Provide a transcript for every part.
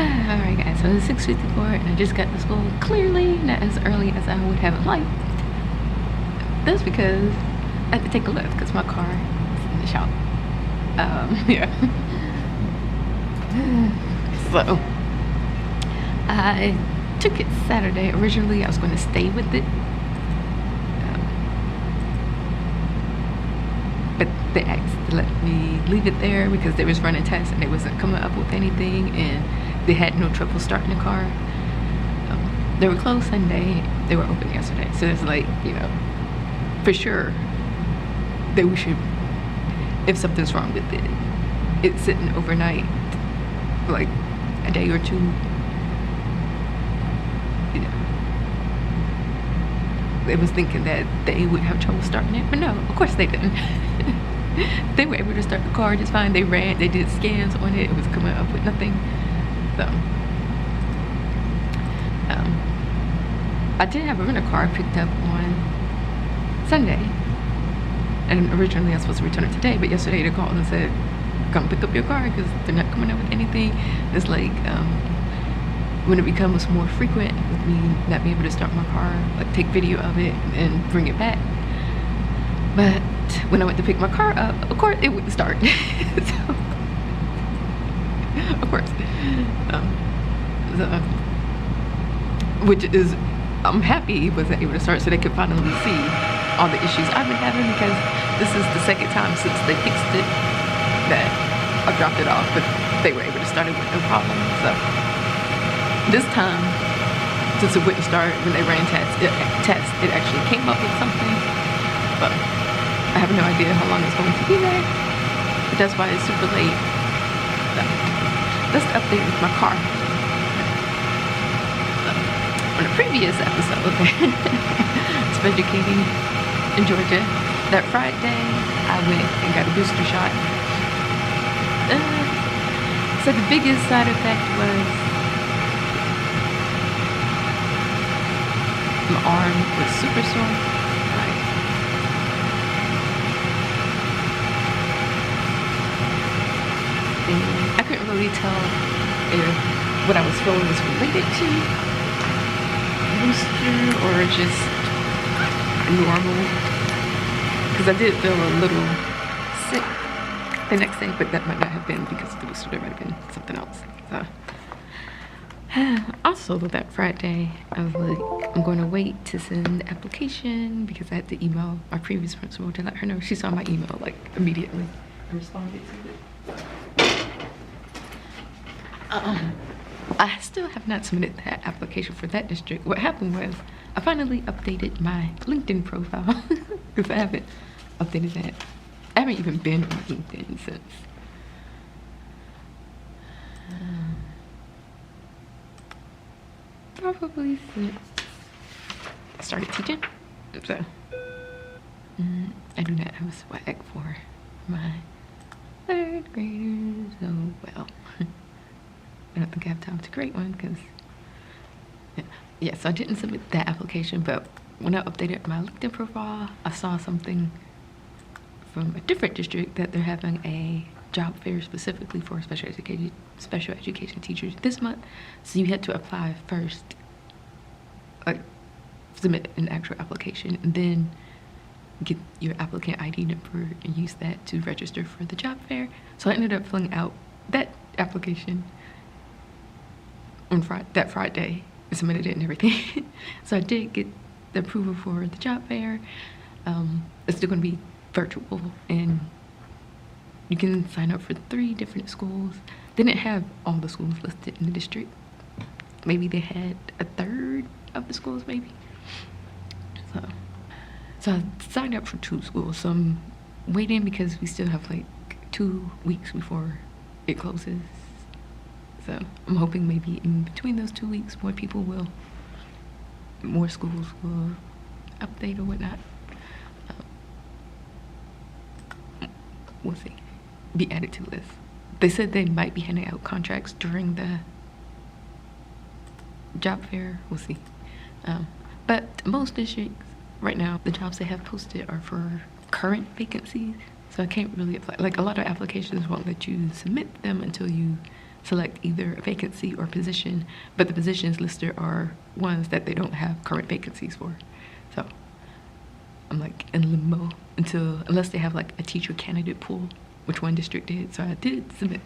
Alright guys, so it's 6:54 and I just got to school. Clearly not as early as I would have liked. That's because I had to take a lift because my car is in the shop. Yeah. So I took it Saturday. Originally I was going to stay with it. But they asked to let me leave it there because they was running tests and they wasn't coming up with anything, and they had no trouble starting the car. They were closed Sunday, they were open yesterday. So it's like, you know, for sure that we should, if something's wrong with it, it's sitting overnight, like a day or two, you know. They was thinking that they would have trouble starting it, but no, of course they didn't. They were able to start the car just fine. They did scans on it, it was coming up with nothing. So I did have a rental car picked up on Sunday, and originally I was supposed to return it today, but yesterday they called and said, come pick up your car because they're not coming up with anything. It's like when it becomes more frequent with me not being able to start my car, like take video of it and bring it back. But when I went to pick my car up, of course it wouldn't start. So, of course. Which is, I'm happy it wasn't able to start so they could finally see all the issues I've been having, because this is the second time since they fixed it that I dropped it off, but they were able to start it with no problem. So this time, since it wouldn't start when they ran tests, it actually came up with something, but I have no idea how long it's going to be there. But that's why it's super late. So let's update with my car. On a previous episode, Speducating in Georgia, that Friday I went and got a booster shot. So the biggest side effect was my arm was super sore. And I couldn't really tell if what I was feeling was related to booster or just normal, because I did feel a little sick the next day, but that might not have been because of the booster. There might have been something else. So also that Friday I was like, I'm going to wait to send the application because I had to email my previous principal to let her know. She saw my email like immediately and responded to it. I still have not submitted that application for that district. What happened was I finally updated my LinkedIn profile because I haven't updated that. I haven't even been on LinkedIn since probably since I started teaching. So I do not have a swag for my third graders. So well, I don't think I have time to create one because, yeah, so I didn't submit that application, but when I updated my LinkedIn profile, I saw something from a different district that they're having a job fair specifically for special education teachers this month. So you had to apply first, like submit an actual application, and then get your applicant ID number and use that to register for the job fair. So I ended up filling out that application on that Friday and submitted it and everything. So I did get the approval for the job fair. It's still going to be virtual, and you can sign up for 3 different schools. They didn't have all the schools listed in the district. Maybe they had a third of the schools, maybe. So I signed up for 2 schools. So I'm waiting because we still have like 2 weeks before it closes. So I'm hoping maybe in between those 2 weeks, more schools will update or whatnot. We'll see. Be added to the list. They said they might be handing out contracts during the job fair. We'll see. But most districts right now, the jobs they have posted are for current vacancies. So I can't really apply. Like a lot of applications won't let you submit them until you select either a vacancy or position, but the positions listed are ones that they don't have current vacancies for. So I'm like in limbo unless they have like a teacher candidate pool, which one district did. So I did submit.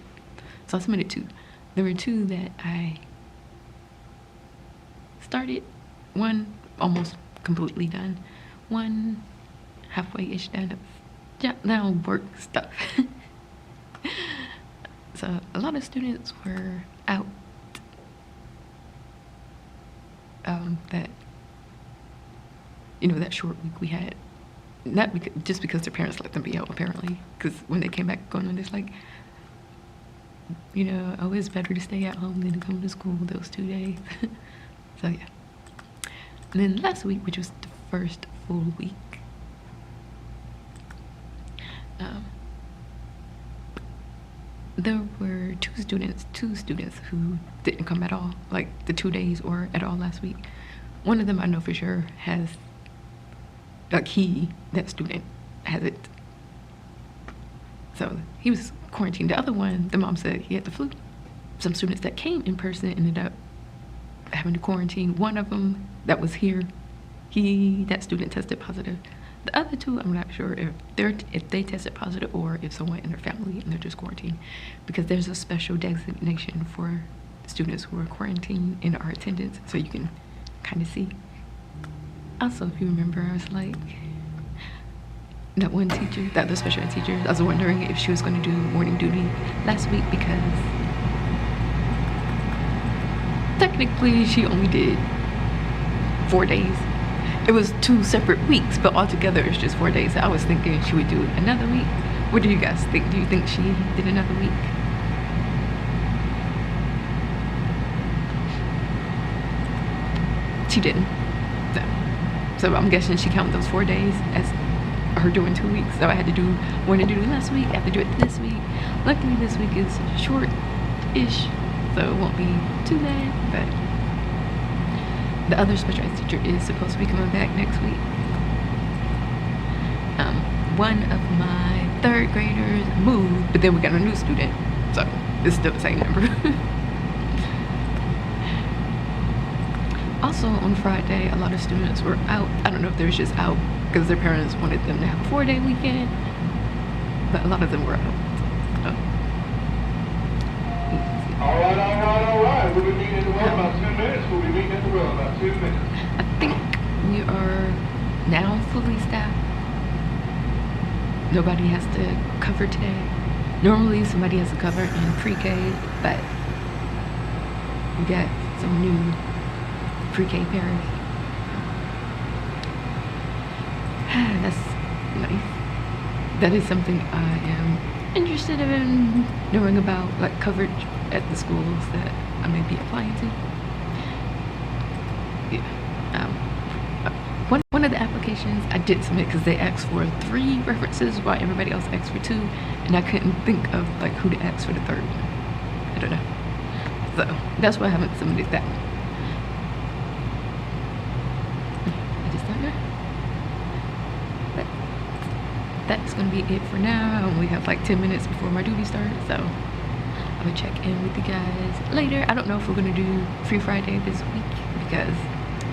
So I submitted 2. There were 2 that I started, one almost completely done, one halfway-ish done. Now work stuff. So a lot of students were out that, that short week we had. Not just because their parents let them be out, apparently, because when they came back going on this, like, oh, it's better to stay at home than to come to school those 2 days. So yeah. And then last week, which was the first full week, there were two students who didn't come at all, like the 2 days or at all last week. One of them I know for sure has, like that student has it. So he was quarantined. The other one, the mom said he had the flu. Some students that came in person ended up having to quarantine. One of them that was here, that student tested positive. The other 2, I'm not sure if they tested positive or if someone in their family and they're just quarantined, because there's a special designation for students who are quarantined in our attendance, so you can kind of see. Also, if you remember, I was like, that one teacher, that other special ed teacher, I was wondering if she was going to do morning duty last week, because technically she only did 4 days. It was 2 separate weeks, but altogether it's just 4 days. So I was thinking she would do another week. What do you guys think? Do you think she did another week? She didn't. So I'm guessing she counted those 4 days as her doing 2 weeks. So I had to do morning duty last week. I have to do it this week. Luckily this week is short-ish, so it won't be too bad, but the other special ed teacher is supposed to be coming back next week. One of my 3rd graders moved, but then we got a new student, so it's still the same number. Also on Friday, a lot of students were out. I don't know if they were just out because their parents wanted them to have a 4-day weekend, but a lot of them were out. All right. We'll be meeting at the well about 2 minutes. We'll be meeting at the well about 2 minutes. I think we are now fully staffed. Nobody has to cover today. Normally somebody has to cover in pre-K, but we got some new pre-K parents. That's nice. That is something I am interested in knowing about, like coverage at the schools that I may be applying to. Yeah. One of the applications I did submit because they asked for 3 references while everybody else asked for 2, and I couldn't think of like who to ask for the 3rd one. I don't know. So that's why I haven't submitted that one. I just don't know. But that's gonna be it for now. I only have like 10 minutes before my duty starts, so I will check in with you guys later. I don't know if we're gonna do Free Friday this week because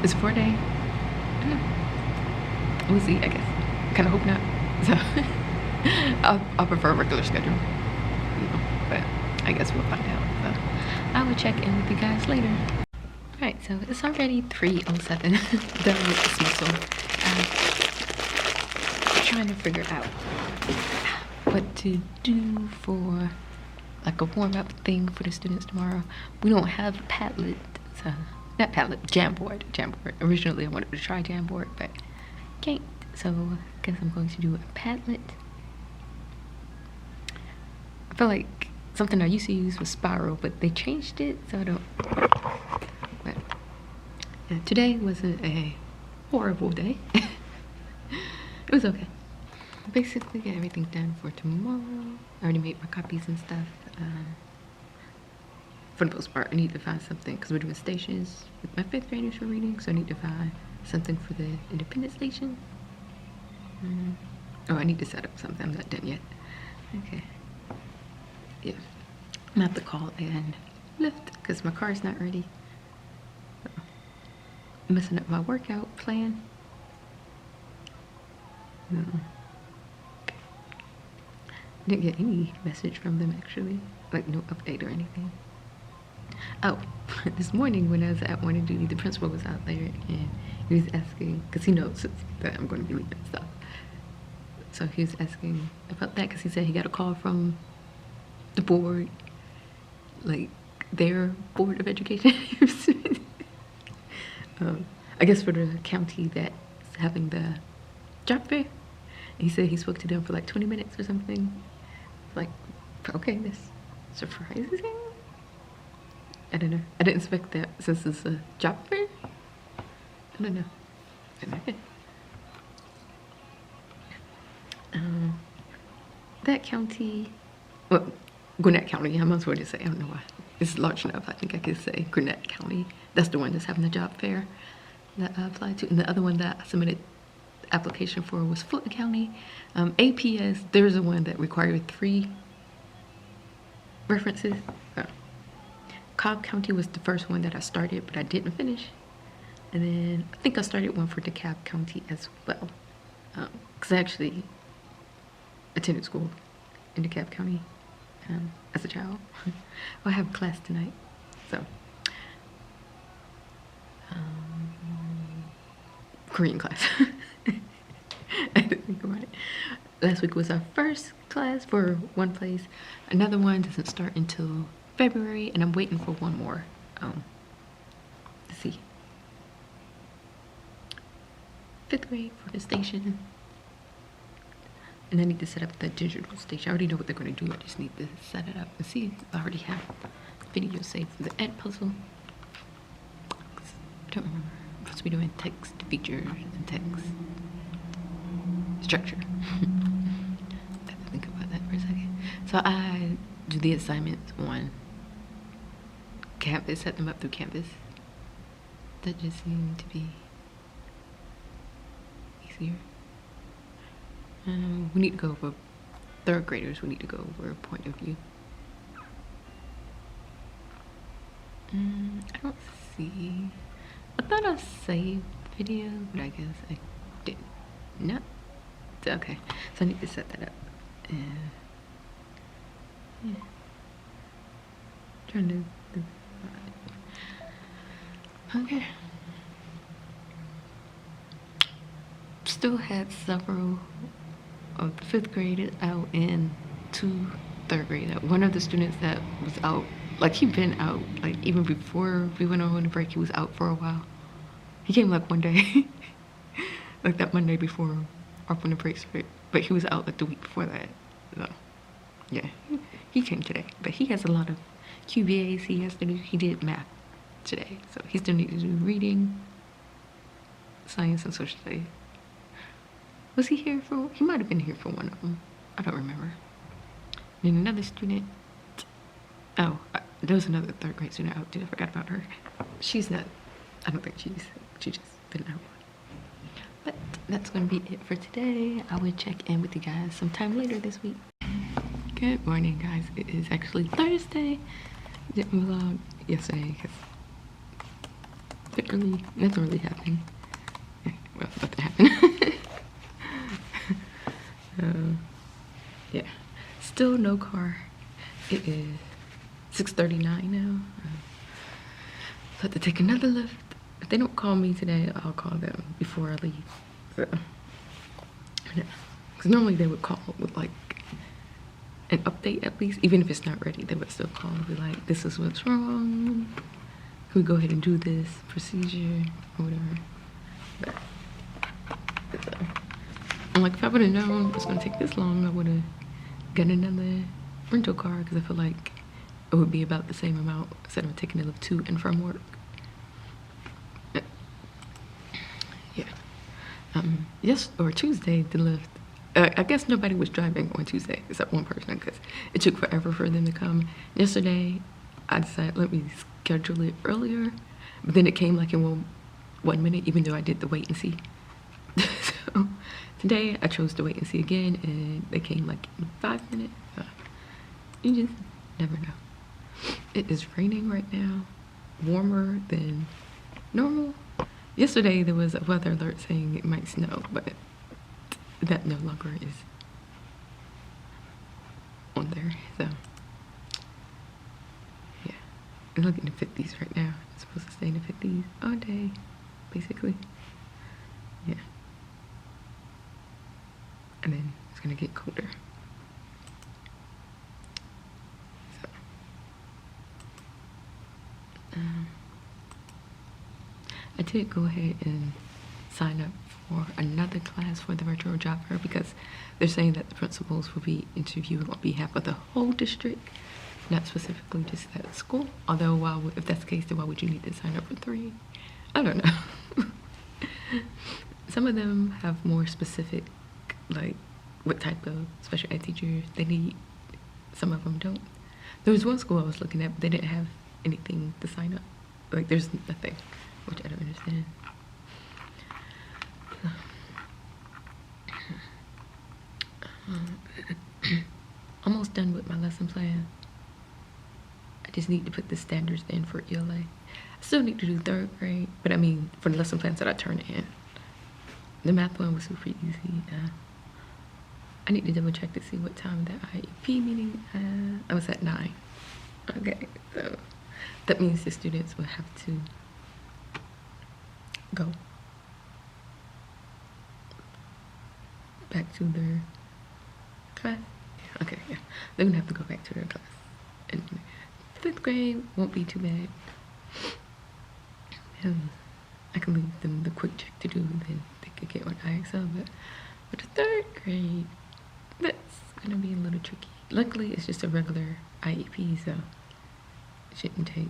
it's 4-day. I don't know. We'll see, I guess. Kind of hope not. So I'll prefer a regular schedule, but I guess we'll find out. So I will check in with you guys later. Alright, so it's already 3:07. Done with dismissal. Trying to figure out what to do for like a warm-up thing for the students tomorrow. We don't have Padlet, so not Padlet, Jamboard. Originally I wanted to try Jamboard, but can't. So I guess I'm going to do a Padlet. I feel like something I used to use was Spiral, but they changed it, so I don't. But yeah, today wasn't a horrible day. It was okay. Basically got everything done for tomorrow. I already made my copies and stuff. For the most part, I need to find something because we're doing stations with my 5th graders for reading, so I need to find something for the independent station. Oh, I need to set up something. I'm not done yet. Okay. Yeah. I'm gonna have to call and lift because my car's not ready. So, messing up my workout plan. Didn't get any message from them actually, like no update or anything. Oh, this morning when I was at morning duty, the principal was out there and he was asking, because he knows that I'm going to be leaving and stuff. So he was asking about that because he said he got a call from the board, like their board of education. I guess for the county that's having the job fair. He said he spoke to them for like 20 minutes or something. Like, okay, this surprises him. I don't know. I didn't expect that since it's a job fair. I don't know. Okay. That county, well, Gwinnett County, I'm not supposed to say, I don't know why. It's large enough, I think I could say Gwinnett County. That's the one that's having the job fair that I applied to. And the other one that I submitted application for was Fulton County. APS, there's a one that required 3 references. Cobb County was the first one that I started, but I didn't finish. And then I think I started one for DeKalb County as well. Because I actually attended school in DeKalb County as a child. Well, I have a class tonight, so. Korean class. I didn't think about it. Last week was our first class for one place. Another one doesn't start until February, and I'm waiting for one more. Let's see. 5th grade for the station. And I need to set up the digital station. I already know what they're going to do. I just need to set it up and see. I already have video saved for the Ed puzzle. I don't remember. I'm supposed to be doing text features and text structure. I have to think about that for a second. So I do the assignments on Canvas, set them up through Canvas. That just seemed to be easier. We need to go over 3rd graders. We need to go over a point of view. I don't see. I thought I saved video, but I guess I did not. Okay, so I need to set that up. Yeah. Trying to. Okay. Still had several of the 5th grade out and 2 3rd grade. One of the students that was out, like he'd been out, like even before we went on winter break, he was out for a while. He came like one day, like that Monday before our winter break, but he was out like the week before that. So yeah, he came today, but he has a lot of QBAs he has to do. He did math today, so he still needs to do reading, science, and social studies. Was he here for? He might have been here for one of them. I don't remember. And another student. Oh, there was another 3rd grade student out too. I forgot about her. She's not. I don't think she's just been out. But that's gonna be it for today. I will check in with you guys sometime later this week. Good morning, guys. It is actually Thursday. Didn't vlog yesterday because nothing really happened. Well, nothing happened. Yeah, still no car. It is 6:39 now. So I have to take another lift. If they don't call me today, I'll call them before I leave. Because normally they would call with like an update at least. Even if it's not ready, they would still call and be like, this is what's wrong. Can we go ahead and do this procedure or whatever? But I'm like, if I would have known it's gonna take this long, I would have gotten another rental car because I feel like it would be about the same amount instead of taking a lift to and from work. Yeah. Yes, or Tuesday, the lift. I guess nobody was driving on Tuesday except one person because it took forever for them to come. Yesterday, I decided let me schedule it earlier, but then it came like in one minute, even though I did the wait and see. So today I chose to wait and see again, and they came like in 5 minutes. You just never know. It is raining right now, warmer than normal. Yesterday there was a weather alert saying it might snow, but that no longer is on there. So yeah, it's looking in the 50s right now. It's supposed to stay in the 50s all day, basically. Yeah. And then it's gonna get colder. So, I did go ahead and sign up for another class for the virtual job fair because they're saying that the principals will be interviewing on behalf of the whole district, not specifically just that school. Although, if that's the case, then why would you need to sign up for 3? I don't know. Some of them have more specific, like what type of special ed teachers they need. Some of them don't. There was one school I was looking at, but they didn't have anything to sign up. Like there's nothing, which I don't understand. Almost done with my lesson plan. I just need to put the standards in for ELA. I still need to do 3rd grade, but I mean for the lesson plans that I turned in. The math one was super easy. I need to double check to see what time that IEP meeting. I was at 9. Okay, so that means the students will have to go back to their class. Yeah, okay, yeah, they're gonna have to go back to their class. And 5th grade won't be too bad. I can leave them the quick check to do, and then they could get on IXL. But for the 3rd grade, that's gonna be a little tricky. Luckily, it's just a regular IEP, so it shouldn't take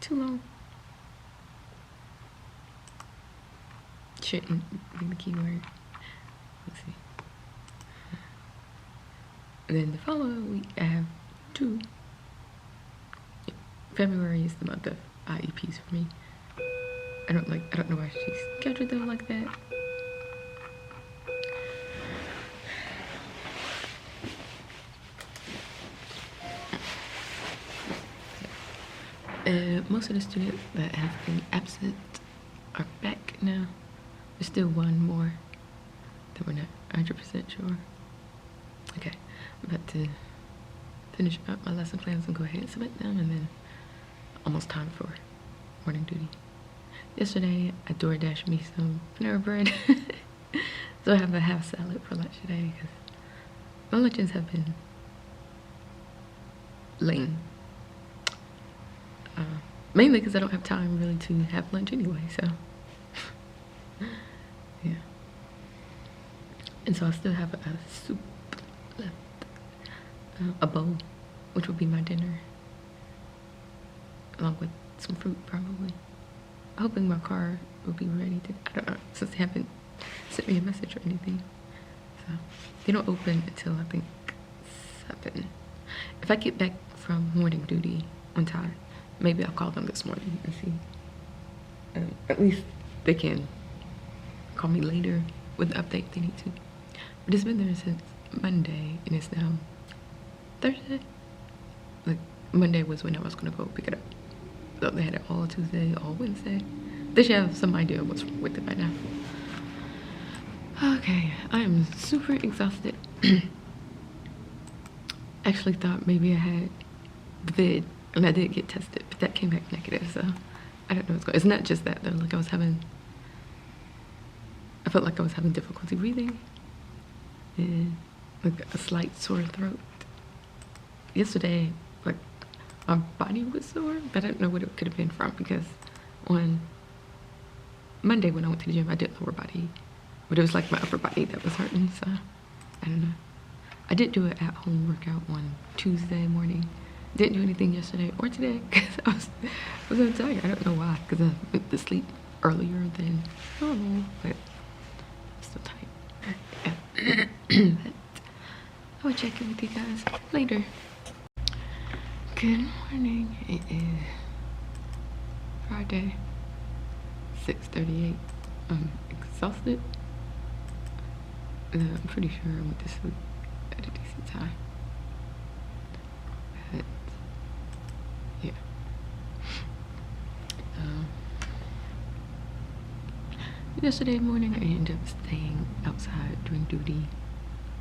too long. Shouldn't be the key word. Let's see. And then the following week, I have 2. February is the month of IEPs for me. I don't know why she scheduled them like that. Most of the students that have been absent are back now. There's still one more that we're not 100% sure. Okay, I'm about to finish up my lesson plans and go ahead and submit them, and then almost time for morning duty. Yesterday, I DoorDashed me some Panera bread. So I have a half salad for lunch today because my lunches have been lame. Mainly because I don't have time really to have lunch anyway, so yeah. And so I still have a soup left, a bowl, which will be my dinner, along with some fruit probably. Hoping my car will be ready to, I don't know, since they haven't sent me a message or anything. So they don't open until I think 7. If I get back from morning duty on time, maybe I'll call them this morning and see. At least they can call me later with the update if they need to. But it's been there since Monday, and it's now Thursday. Like, Monday was when I was gonna go pick it up. So they had it all Tuesday, all Wednesday. They should have some idea what's with it by now. Okay, I am super exhausted. Actually thought maybe I had the vid, and I did get tested, but that came back negative, so I don't know what's going on. It's not just that though, like I felt like I was having difficulty breathing and like a slight sore throat. Yesterday, like my body was sore, but I don't know what it could have been from, because on Monday when I went to the gym, I did lower body, but it was like my upper body that was hurting, so I don't know. I did do an at-home workout on Tuesday morning. Didn't do anything yesterday or today because I was so tired. I don't know why, because I went to sleep earlier than normal, but I'm still tired. But I will check in with you guys later. Good morning. It is Friday, 6:38. I'm exhausted. I'm pretty sure I went to sleep at a decent time. But yesterday morning I ended up staying outside doing duty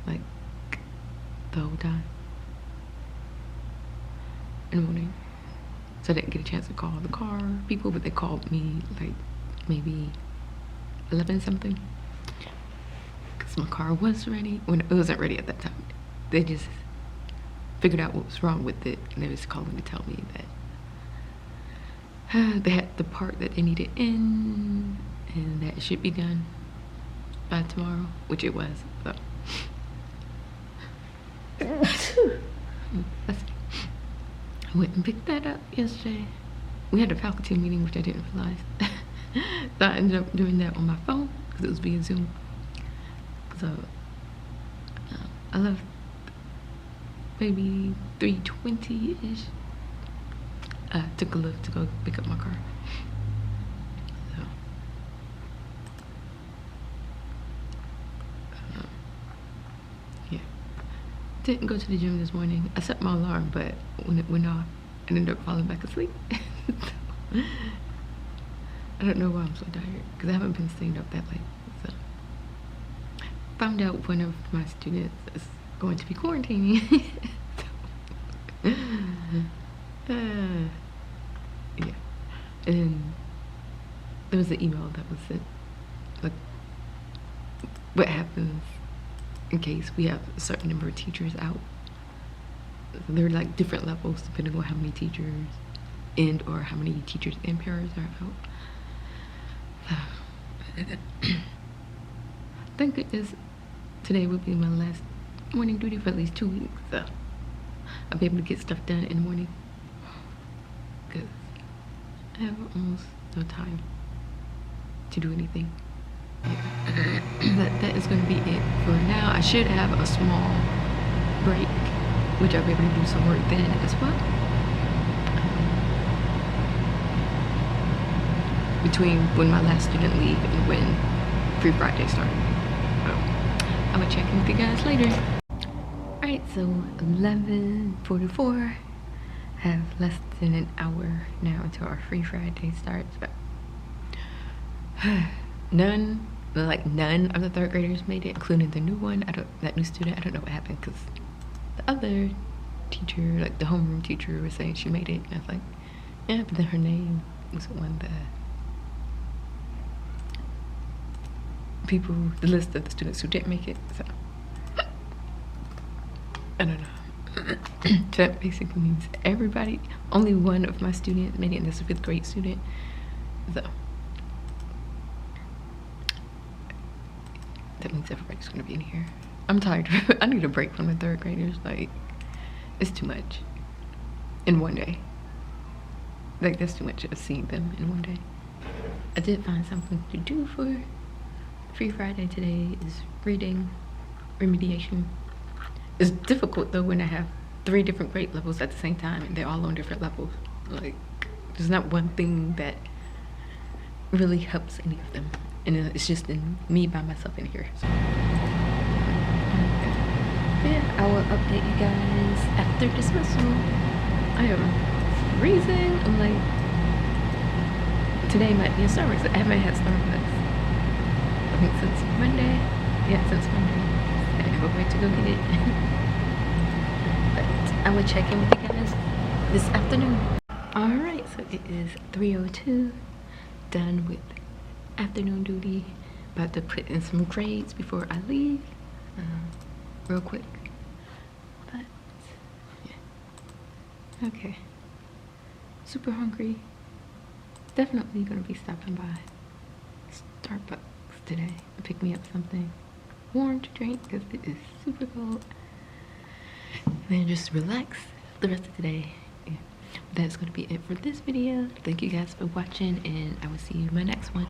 like the whole time in the morning. So I didn't get a chance to call the car people, but they called me like maybe 11 something. Because my car was ready. When it wasn't ready at that time. They just figured out what was wrong with it, and they was calling to tell me that they had the part that they needed in, and that it should be done by tomorrow, which it was. So I went and picked that up yesterday. We had a faculty meeting, which I didn't realize. So I ended up doing that on my phone because it was via Zoom. So I left maybe 3:20-ish. Took a lift to go pick up my car. So yeah, didn't go to the gym this morning. I set my alarm, but when it went off, I ended up falling back asleep. So, I don't know why I'm so tired because I haven't been staying up that late. So found out one of my students is going to be quarantining. Yeah, and there was an email that was sent, like what happens in case we have a certain number of teachers out. There are like different levels depending on how many teachers and or how many teachers and pairs are out. Thank goodness today will be my last morning duty for at least 2 weeks, so I'll be able to get stuff done in the morning because I have almost no time to do anything. But that is going to be it for now. I should have a small break, which I'll be able to do some work then as well. Between when my last student leave and when Free Friday started. So I'm gonna check in with you guys later. Alright, so 11:44. Have less than an hour now until our Free Friday starts. But none of the third graders made it, including the new one. That new student, I don't know what happened because the other teacher, like the homeroom teacher, was saying she made it. And I was like, yeah, but then her name was on the list of the students who didn't make it. So I don't know. So that basically means only one of my students made it, and this is a 5th grade student. So that means everybody's gonna be in here. I'm tired. I need a break from the third graders. Like, it's too much in one day. Like, that's too much of seeing them in one day. I did find something to do for Free Friday today. Is reading remediation. It's difficult though when I have 3 different grade levels at the same time and they're all on different levels. Like, there's not one thing that really helps any of them, and it's just me by myself in here. So yeah, I will update you guys after dismissal. I am freezing. I'm like, today might be a Starbucks. I haven't had Starbucks I think since Monday. Yeah, since Monday. I never went to go get it. But I will check in with you guys this afternoon. Alright, so it is 3:02. Done with afternoon duty. About to put in some grades before I leave. Real quick. But yeah. Okay. Super hungry. Definitely gonna be stopping by Starbucks today to pick me up something warm to drink because it is super cold. And then just relax the rest of the day. Yeah. That's gonna be it for this video. Thank you guys for watching, and I will see you in my next one.